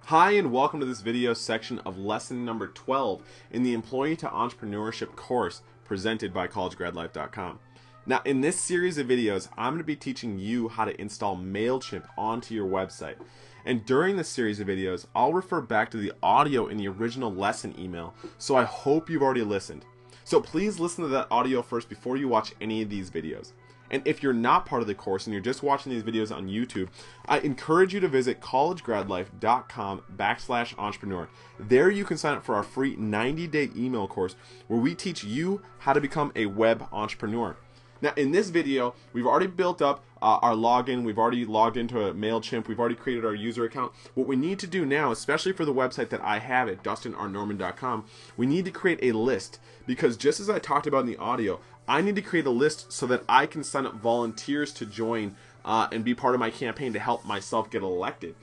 Hi and welcome to this video section of lesson number 12 in the Employee to Entrepreneurship course presented by collegegradlife.com. Now in this series of videos, I'm going to be teaching you how to install MailChimp onto your website. And during this series of videos, I'll refer back to the audio in the original lesson email, so I hope you've already listened. So please listen to that audio first before you watch any of these videos. And if you're not part of the course and you're just watching these videos on YouTube, I encourage you to visit collegegradlife.com/entrepreneur. There you can sign up for our free 90-day email course where we teach you how to become a web entrepreneur. Now in this video, we've already built up our login, we've already logged into a MailChimp, we've already created our user account. What we need to do now, especially for the website that I have at dustinrnorman.com, we need to create a list, because just as I talked about in the audio, I need to create a list so that I can sign up volunteers to join and be part of my campaign to help myself get elected.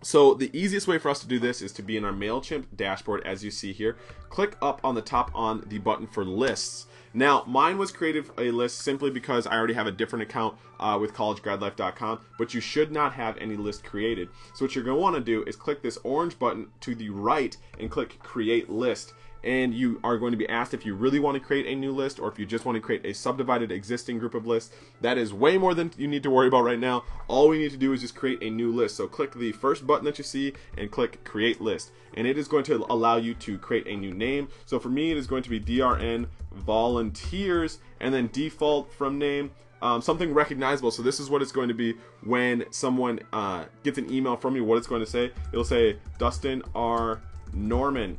So the easiest way for us to do this is to be in our MailChimp dashboard, as you see here. Click up on the top on the button for lists. Now mine was created a list simply because I already have a different account with collegegradlife.com, but you should not have any list created. So what you're going to want to do is click this orange button to the right and click create list. And you are going to be asked if you really want to create a new list or if you just want to create a subdivided existing group of lists. That is way more than you need to worry about right now. All we need to do is just create a new list. So click the first button that you see and click create list. And it is going to allow you to create a new name. So for me, it is going to be DRN volunteers, and then default from name, something recognizable. So this is what it's going to be when someone gets an email from you. What it's going to say, it'll say Dustin R. Norman.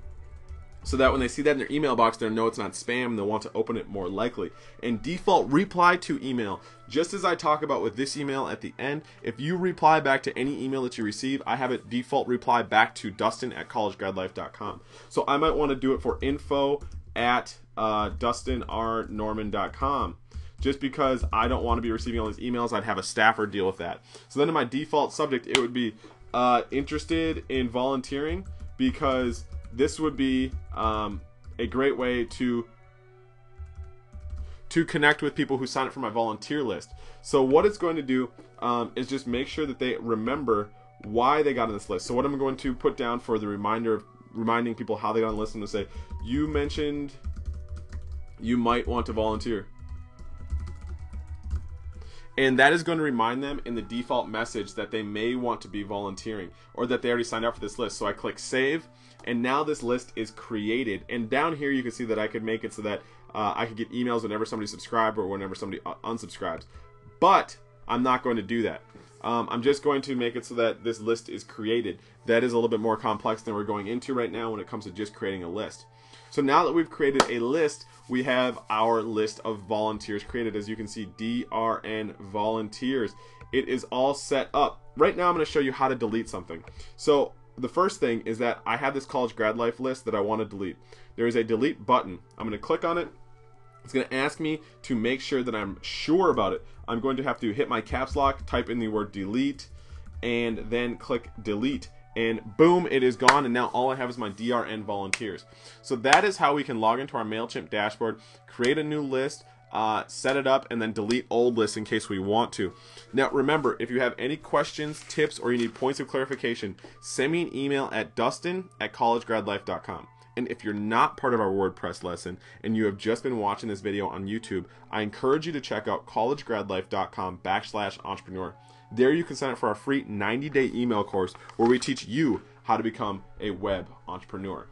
So that when they see that in their email box, they'll know it's not spam and they'll want to open it more likely. And default reply to email, just as I talk about with this email at the end, if you reply back to any email that you receive, I have it default reply back to dustin@collegegradlife.com. So I might want to do it for info@dustinrnorman.com. Just because I don't want to be receiving all these emails, I'd have a staffer deal with that. So then in my default subject, it would be interested in volunteering, because this would be a great way to connect with people who sign up for my volunteer list. So what it's going to do is just make sure that they remember why they got on this list. So what I'm going to put down for the reminder of reminding people how they got on the list, and to say, you mentioned you might want to volunteer. And that is going to remind them in the default message that they may want to be volunteering, or that they already signed up for this list. So I click save, and now this list is created. And down here you can see that I could make it so that I could get emails whenever somebody subscribes or whenever somebody unsubscribes. But I'm not going to do that. I'm just going to make it so that this list is created. That is a little bit more complex than we're going into right now when it comes to just creating a list. So now that we've created a list, we have our list of volunteers created. As you can see, DRN volunteers. It is all set up. Right now I'm going to show you how to delete something. So the first thing is that I have this College Grad Life list that I want to delete. There is a delete button. I'm going to click on it. It's going to ask me to make sure that I'm sure about it. I'm going to have to hit my caps lock, type in the word delete, and then click delete. And boom, it is gone, and now all I have is my DRN volunteers. So that is how we can log into our MailChimp dashboard, create a new list, set it up, and then delete old lists in case we want to. Now remember, if you have any questions, tips, or you need points of clarification, send me an email at dustin@collegegradlife.com. And if you're not part of our WordPress lesson and you have just been watching this video on YouTube, I encourage you to check out collegegradlife.com/entrepreneur. There you can sign up for our free 90-day email course where we teach you how to become a web entrepreneur.